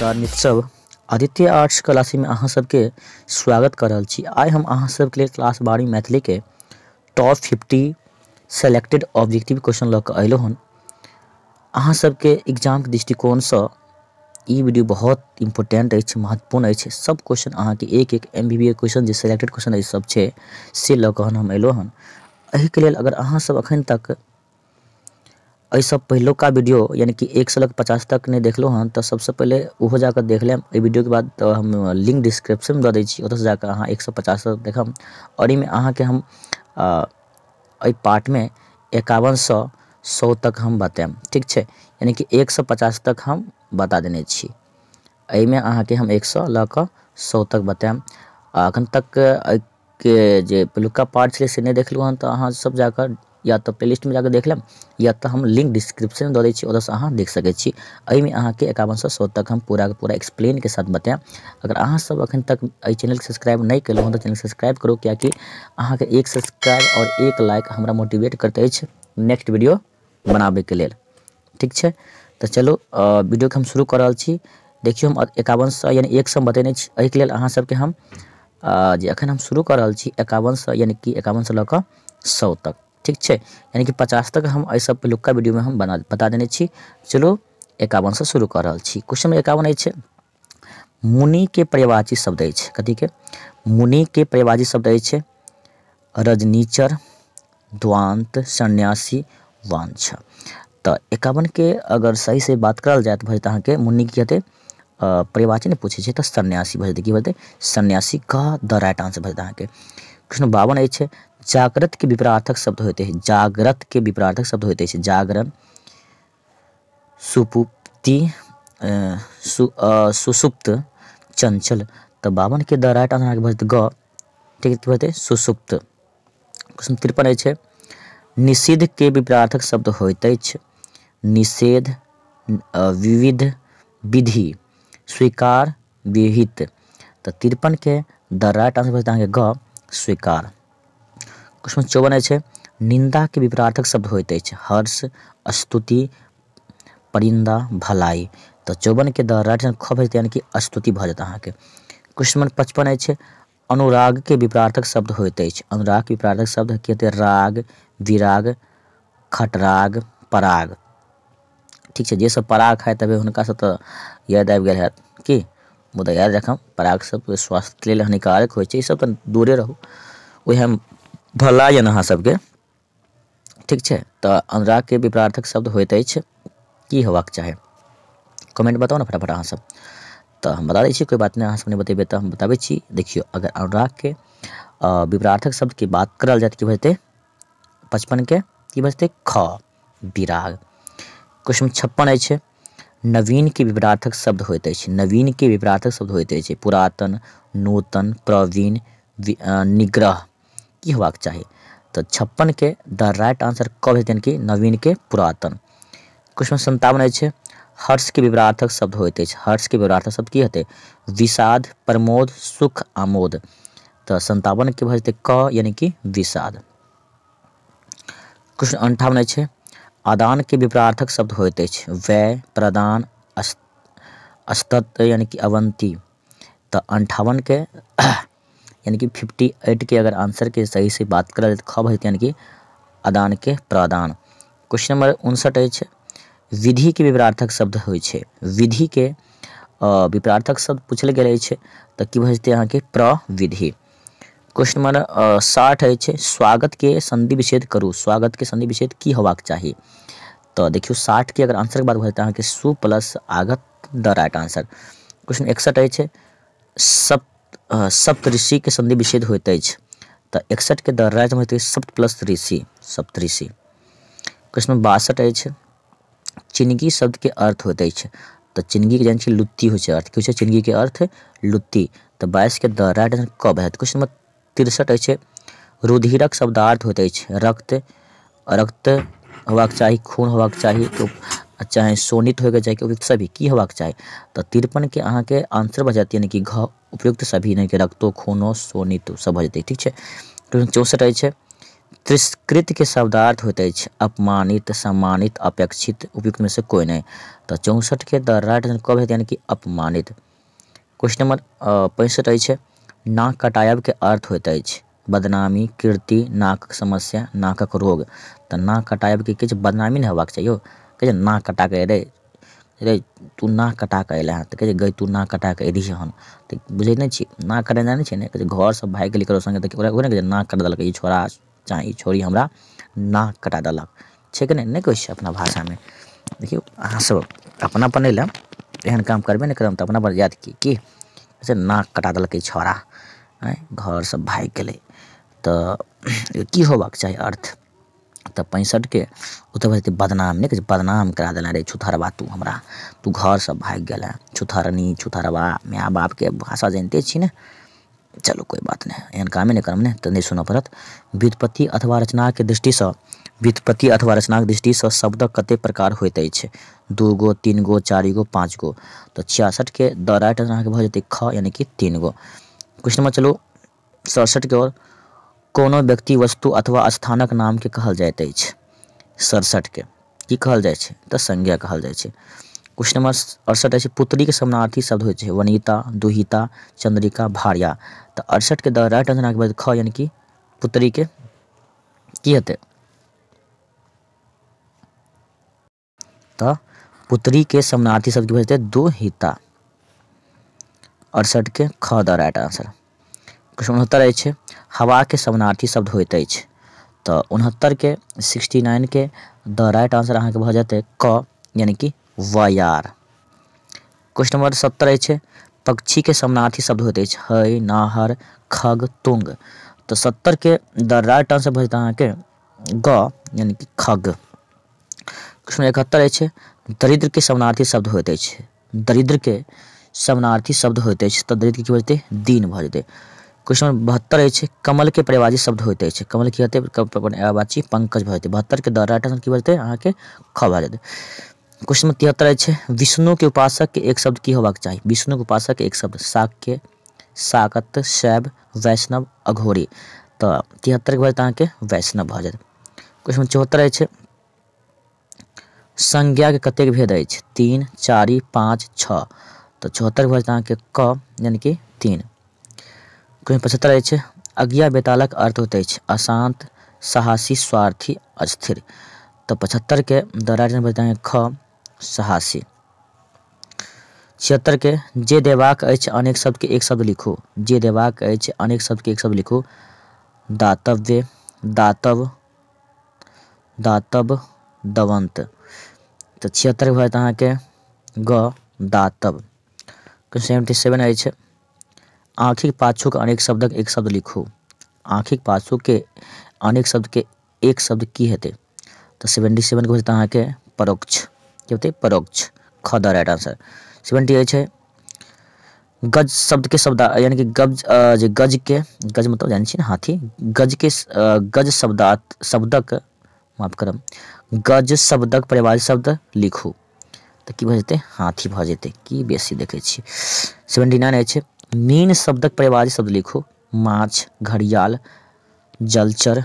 नमस्कार मित्र सब, Aditya arts classy में अहाँ सबके स्वागत कर रहल छी। आइ हम अहाँ सबके लिए क्लास 12 मैथिली के टॉप 50 सेलेक्टेड ऑब्जेक्टिव क्वेश्चन लऽ कऽ अयलहुँ हन। अहाँ सबके एग्जाम के दृष्टिकोण से ई वीडियो बहुत इम्पोर्टेंट अछि, महत्वपूर्ण अछि। सब क्वेश्चन अहाँ के एक एक MBBS क्वेश्चन जे सेलेक्टेड क्वेश्चन अछि सब छै से लऽ कऽ हम अयलहुँ हन। एहि के लेल अगर अहाँ सब अखन तक एहि सब पहिलुका वीडियो यानी कि 1 से 50 तक नहीं देखलो हन तो सबसे पहले उहो जाकर देख लेम। ए वीडियो के बाद तो हम लिंक डिस्क्रिप्शन में दे दै छी, ओतऽ से जाकर अहाँ 150 तक देखम। और इमे अहाँ के हम एहि पार्ट में 51 से 100 तक हम बताएम, ठीक छै। यानी कि 1 से 50 तक हम बता देने छी, एहि में अहाँ के हम 100 लऽ कऽ 100 तक बताएम। अखन तक के जे पहिलुका पार्ट छलै से नहीं देखलू हन तो अहाँ सब जाकर या तो प्लेलिस्ट में जाकर देख लेम या तो हम लिंक डिस्क्रिप्शन में दे दै छी, ओतऽ से अहाँ देख सकै छी। एहि में अहाँ के 51 से 100 तक हम पूरा के पूरा एक्सप्लेन के साथ बताएं। अगर अहाँ सब अखन तक एहि चैनल के सब्सक्राइब नहीं केलहुँ हन तो चैनल सब्सक्राइब करू, कियाकि अहाँ के एक सब्सक्राइब और एक लाइक हमरा मोटिवेट करते अछि नेक्स्ट वीडियो बनाबे के लेल, ठीक छै। तो चलो वीडियो के हम शुरू कर रहल छी। देखियो हम 51 से यानी 1 से बतेने छी, एहि के लेल अहाँ सबके हम जे अखन हम शुरू कर रहल छी 51 से यानी कि 51 से लऽ कऽ 100 तक, ठीक छै। यानी कि 50 तक हम एहि सब पहिलुका वीडियो में हम बता देने छी। चलो 51 से शुरू कर रहल छी। क्वेश्चन में 51 अछि, मुनि के पर्यायवाची शब्द अछि। कथी के? मुनि के पर्यायवाची शब्द अछि रजनीचर, ध्वांत, सन्यासी, वांछा। तो 51 के अगर सही से बात करल जाए तो भजत अहाँ के मुनि की हेतै पर्यायवाची नहीं पूछे छै तो सन्यासी भजत। की भजतै? सन्यासी का द राइट आंसर भजत अहाँ के। क्वेश्चन 52 अछि, जागृत के विपरीतार्थक शब्द होते हैं। जागृत के विपरीतार्थक शब्द होते हैं जागरण, सुपुप्ति, सुसुप्त, चंचल। तो 52 के द राइट आंसर भजत ग, ठीक है। की सुसुप्त। क्वेश्चन 53 अछि, निषेध के विपरीतार्थक शब्द होते हैं निषेध, विविध, विधि, स्वीकार, विहित। तो 53 के द राइट आंसर भजत अहाँ के ग, स्वीकार। क्वेश्चन 54 अछि, निंदा के विपरीतार्थक शब्द होते हैं हर्ष, स्तुति, परिंदा, भलाई। तो 54 के द राइट आंसर ख भजत यानी कि स्तुति भजत अहाँ के। क्वेश्चन नंबर 55 अछि, अनुराग के विपरीतार्थक शब्द होते हैं। अनुराग के विपरीतार्थक शब्द की होते हैं राग, विराग, खटराग, पराग, ठीक है। जे सब पराग खाए तबे हुनका से तो याद आबि गेल हैत कि मुदा याद रखम पराग सब स्वास्थ्य के लिए हानिकारक होइ छै, ई सब तो दूरे रहू, वह भला यन अहाँ सबके, ठीक छै। तो अनुराग के विपरीतार्थक शब्द होते अछि की होबाक चाही, कमेंट बताओ ना फटाफट अहाँ सब। तो हम बता दै छी, कोई बात नहीं, अहाँ सब नहीं बतेबे तो हम बताबै छी। देखियो अगर अनुराग के विपरीतार्थक शब्द की बात करल जाए तो की बजते 55 के की बजते ख, विराग। क्वेश्चन 56 अछि, नवीन के विपरीतार्थक शब्द होते हैं। नवीन के विपरीतार्थक शब्द होते हैं पुरातन, नूतन, प्रवीण, निग्रह। की होबाक चाही? तो 56 के द राइट आंसर कब हेतै कि नवीन के पुरातन। क्वेश्चन 57 अछि, हर्ष के विपरीतार्थक शब्द होते हैं। हर्ष के विपरीतार्थक शब्द की हेतै विषाद, प्रमोद, सुख, आमोद। तो 57 के भजते क यानी कि विषाद। क्वेश्चन 58 अछि, आदान के विपरीतार्थक शब्द होते हैं व्यय, प्रदान, अस्तत यानी कि अवंती। तो 58 के यानी कि 58 के अगर आंसर के सही से बात करल जाए तो ख भजते यानी कि आदान के प्रदान। क्वेश्चन नंबर 59 अछि, विधि के विपरीतार्थक शब्द होइ छै। विधि के विपरीतार्थक शब्द पूछल गेल अछि तो की भजते अहाँ के प्रविधि। क्वेश्चन नंबर 60 अछि, स्वागत के संधि विच्छेद करू। स्वागत के संधि विच्छेद की होबाक चाही? तो देखियो 60 के अगर आंसर के बाद भजते अहाँ के सु प्लस आगत द राइट आंसर। क्वेश्चन 61 अछि, सप्तऋषि के संधि विच्छेद होइत अछि। तो 61 के द राइट आंसर सप्त प्लस ऋषि, सप्तऋषि। क्वेश्चन 62 अछि, चिनगी शब्द के अर्थ होइत अछि। तो चिनगी के जान छी लुत्ती होइ छै अर्थ, की होइ छै चिनगी के अर्थ लुत्ती। तो 22 के द राइट आंसर कब है? क्वेश्चन नंबर 63 अछि, रुधिरक शब्दार्थ होइत अछि रक्त, रक्त होबाक चाही, खून होबाक चाही, चाहे शोणित होके चाही उपयुक्त सभी की होबाक चाही। तो 53 के अहाँ के आंसर भऽ जायत यानी कि घ उपयुक्त सभी नहीं के रक्तो, खूनो, शोणित सब भऽ जेतै, ठीक छै। क्वेश्चन 64 अछि, तिरस्कृत के शब्दार्थ होते अछि अपमानित, सम्मानित, अपेक्षित, उपयुक्त में से कोई नहीं। तो 64 के द राइट आंसर कब है यानी कि अपमानित। क्वेश्चन नंबर 65 अछि नाक कटायब के अर्थ होइत अछि बदनामी, कीर्ति, नाकक समस्या, नाकक रोग। तो नाक कटायब के किछु बदनामी नहीं हेबाक चाहिए। कहे नाक कटा के रे रे तू नाक कटा के अयले हँ तो कहे गई तू नाक कटा के एली हन तो बुझे नहीं छी नाक कटा जाने छी ने कहे घर से भाग गेली करो संगे तो ओकरा ने नाक कटा देलक ई छोरा चाहे ई छोरी हमरा नाक कटा देलक छै कि नहीं कहै छै अपना भाषा में। देखियो अहाँ सब अपनापन अयले एहन काम करबे नहीं करब तो अपना पर याद की से नाक कटा देलक छोरा घर से भाग गेलै तो की होबाक चाहिए अर्थ। तो 65 के उत्तर भऽ जेतै बदनाम नहीं बदनाम करा देला रे छुथरबा तू हमरा तू घर से भाग गेला छुथरनी छुथरबा माय बाप के भाषा जानते छी ने। चलो कोई बात नहीं एहन कामे नहीं करब ने तो नहीं सुनऽ पड़त। व्युत्पत्ति अथवा रचना के दृष्टि से व्युत्पत्ति अथवा रचना के दृष्टि से शब्दक कते प्रकार होइत अछि 2 गो 3 गो 4 गो 5 गो। तो 66 के द राइट आंसर अहाँके भऽ जेतै ख यानी कि 3 गो। क्वेश्चन नंबर चलो 67 के ओर कोनो व्यक्ति वस्तु अथवा स्थानक नाम के कहल जाइत अछि 67 के की कहल जाइ छै तऽ संज्ञा कहल जाइ छै। क्वेश्चन नंबर 68 अछि पुत्री के समानार्थी शब्द होइ छै वनिता, दुहिता, चंद्रिका, भार्या। तो 68 के द राइट आंसर अहाँके ख यानी कि पुत्री के की हेतै तो पुत्री के समानार्थी शब्द की भऽ जेतै दुहिता। 68 के ख द राइट आंसर। क्वेश्चन 69 अछि हवा के समानार्थी शब्द होइत अछि तो 69 के 69 के द राइट आंसर अहाँके भऽ जेतै क यानी कि वायार। क्वेश्चन नंबर 70 अछि पक्षी के समानार्थी शब्द होइत अछि हय, नाहर, खग, तुंग। तो 70 के द राइट आंसर भऽ जेतै अहाँके ग यानी कि खग। क्वेश्चन 71 अछि दरिद्र के समानार्थी शब्द होइत अछि दरिद्र के समानार्थी शब्द होइत अछि तो दरिद्र की भऽ जेतै दीन भऽ जेतै। क्वेश्चन 72 अछि कमल के पर्यायवाची शब्द होइत अछि कमल की हेतै पर्यायवाची पंकज भऽ जेतै 72 के द राइट आंसर की भऽ जेतै अहाँके ख भऽ जेतै। क्वेश्चन 73 अछि विष्णु के उपासक के एक शब्द की होबाक चाही विष्णु के उपासक के एक शब्द शाक्य, शाकत, शैव, वैष्णव, अघोरी। तो 73 के भऽ जेतै अहाँके वैष्णव भऽ जेतै। क्वेश्चन 74 अछि संज्ञा के कतेक भेद अछि 3, 4, 5, 6। तो 74 भऽ जेतै अहाँके क यानी कि 3। क्वेश्चन 75 अछि अज्ञा बेतालक अर्थ होइत अछि अशांत, साहसी, स्वार्थी, अस्थिर। तो 75 के द राइट आंसर भऽ जेतै अहाँके ख साहसी। 76 के जे देबाक अछि अनेक शब्द के एक शब्द लिखू जे देबाक अछि अनेक शब्द के एक शब्द लिखू दातव्य, दातव, दातव, दवंत। तो 76 भऽ जेतै अहाँके ग दातव। क्वेश्चन 77 अछि आँखिक पाछू के अनेक शब्दक एक शब्द लिखू आँखिक पाछू के अनेक शब्द के एक शब्द की हेतै तो 77 के भऽ जेतै अहाँके परोक्ष की होतै परोक्ष ख द राइट आंसर। 78 छै गज शब्द के शब्द यानी कि गज के गज मतलब जानै छी ने हाथी गज शब्दक माफ करब गज शब्दक पर्यायवाची शब्द लिखू तो की भऽ जेतै हाथी भऽ जेतै की बेसी देखै छी। 79 अछि मीन शब्दक पर्यायवाची शब्द लिखू माछ, घड़ियाल, जलचर,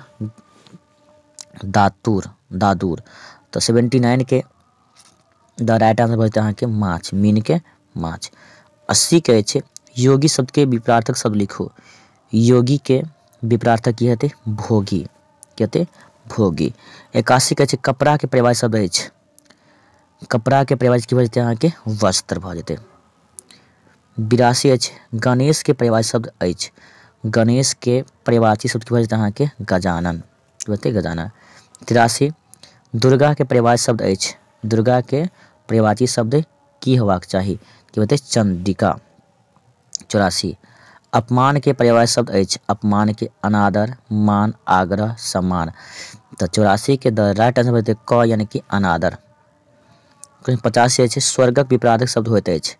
दादूर। तो 79 के द राइट आंसर भऽ जेतै अहाँके माछ मीन के माछ। 80 के अछि योगी शब्द के विपरीतार्थक शब्द लिखू योगी के विपरीतार्थक की हेतै भोगी की हेतै भोगी। 81 के अछि कपड़ा के पर्यायवाची शब्द अछि कपड़ा के पर्यायवाची की भऽ जेतै अहाँके वस्त्र भऽ जेतै। 82 अछि गणेश के पर्यायवाची शब्द अछि गणेश के पर्यायवाची शब्द की भऽ जेतै अहाँके गजानन की हेतै गजानन। 83 दुर्गा के पर्यायवाची शब्द अछि दुर्गा के पर्यायवाची शब्द की होबाक चाही की हेतै चंडिका। 84 अपमान के पर्यायवाची शब्द अछि अपमान के अनादर, मान, आग्रह, सम्मान। तो 84 के द राइट आंसर भऽ जेतै क यानी कि अनादर। 85 अछि स्वर्गक विपरीतार्थक शब्द होइत अछि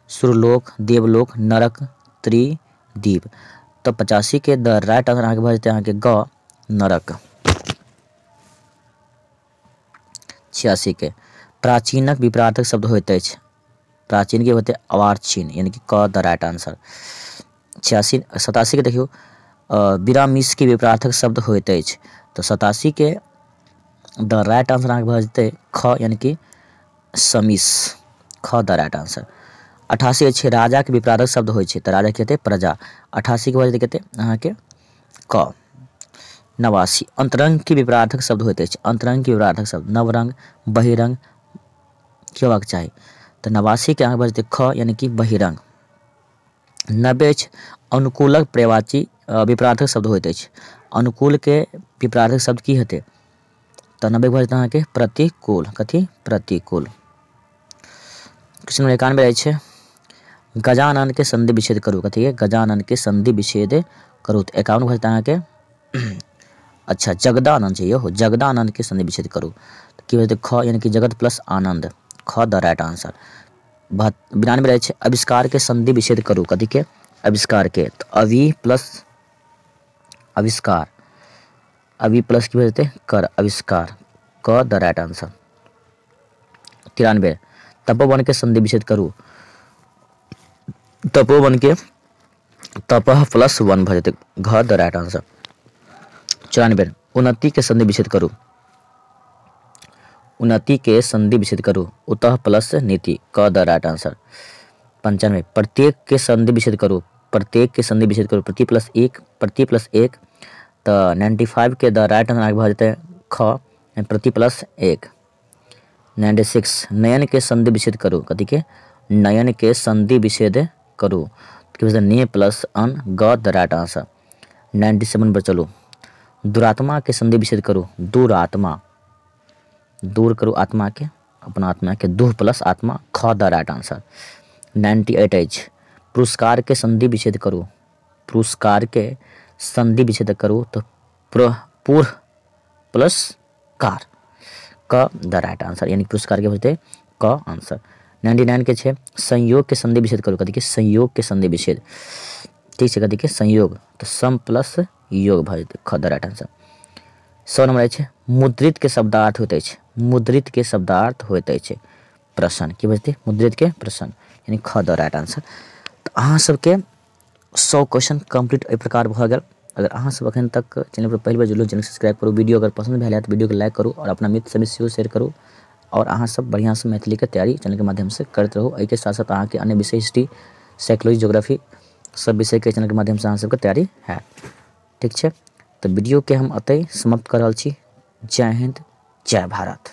सुरलोक, देवलोक, नरक, त्रिदीप। तो 85 के द राइट आंसर अहाँके भऽ जेतै अहाँके ग नरक। 86 के प्राचीनक विपरीतार्थक शब्द होइत अछि प्राचीन के होते अवार्चीन यानी कि क द राइट आंसर। 87 के देखियो विरामिस के विपरार्थक शब्द होइत अछि। तो 87 के द राइट आंसर अहाँके भऽ जेतै ख यानी कि समीस, ख द राइट आंसर। 88 अछि राजा के विपरार्थक शब्द होइ छै, तऽ राजा के हेतै प्रजा, 88 के भऽ जेतै कते अहाँके क। 89 अंतरंग के विपरार्थक शब्द होइत अछि, अंतरंग के विपरार्थक शब्द नवरंग, बहिरंग की होबाक चाही, तऽ 89 के अहाँके भऽ जेतै ख यानी कि बहिरंग। 90 अछि अनुकूलक पर्यायवाची विपरार्थक शब्द होइत अछि, अनुकूल के विपरार्थक शब्द की हेतै, तऽ 90 भऽ जेतै अहाँके प्रतिकूल, कथी प्रतिकूल। क्वेश्चन नंबर 91 अछि गजानन के संधि विच्छेद करू, कथी है गजानन के संधि विच्छेद करू, तऽ 51 भऽ जेतै अहाँके अच्छा जगदानंद चाहिए हो, जगदानंद के संधि विच्छेद करू, तऽ की भऽ जेतै ख यानी कि जगत प्लस आनंद, ख द राइट आंसर। 92 अछि आविष्कार के संधि विच्छेद करू, कथी के आविष्कार के, तो अवि प्लस आविष्कार, अवि प्लस की भऽ जेतै कर, आविष्कार, क द राइट आंसर। 93 तपोवन के संधि विच्छेद करू, तपोवन के तपह प्लस वन भऽ जेतै घ द राइट आंसर। 94 उन्नति के संधि विच्छेद करू, उन्नति के संधि विच्छेद करू, उतः प्लस नीति, क द राइट आंसर। 95 प्रत्येक के संधि विच्छेद करू, प्रत्येक के संधि विच्छेद करू, प्रति प्लस एक, प्रति प्लस एक, तो 95 के द राइट आंसर भऽ जेतै ख प्रति प्लस एक। 96 नयन के संधि विच्छेद करू, कथी के नयन के संधि विच्छेद करू, कि भऽ जेतै ने प्लस अन, ग द राइट आंसर। 97 पर चलू दुरात्मा के संधि विच्छेद करू, दुरात्मा, दूर करू आत्मा के, अपना आत्मा के, दुह प्लस आत्मा, ख द राइट आंसर। 98 अछि पुरस्कार के संधि विच्छेद करू, पुरस्कार के संधि विच्छेद करू, तो पुर प्लस कार, क द राइट आंसर, यानी पुरस्कार के होते क आंसर। 99 के छे संयोग के संधि विच्छेद करू, कथी के संयोग के संधि विच्छेद, ठीक है कथी के संयोग, तो सम प्लस योग भऽ जेतै ख द राइट आंसर। 100 नंबर अछि मुद्रित के शब्दार्थ होइत अछि, मुद्रित के शब्दार्थ होइत अछि प्रश्न, की भऽ जेतै मुद्रित के प्रश्न, यानी ख द राइट आंसर। तऽ अहाँ सबके 100 क्वेश्चन कंप्लीट एहि प्रकार भऽ गेल। अगर अहाँ सब अखन तक चैनल पर पहली बार जुड़लहुँ चैनल सब्सक्राइब करू, वीडियो अगर पसंद भेल तऽ वीडियो के लाइक करू और अपना मित्र सब सेहो शेयर करू, और अहाँ सब बढ़िया से मैथिली के तैयारी चैनल के माध्यम से करते रहू। एहि के साथ साथ अहाँ के अन्य विषय हिस्ट्री, साइकोलॉजी, ज्योग्राफी सब विषय के चैनल के माध्यम से अहाँ सबके तैयारी है, ठीक है। तो वीडियो के हम अतै समाप्त कर रहल छी। जय हिंद, जय भारत।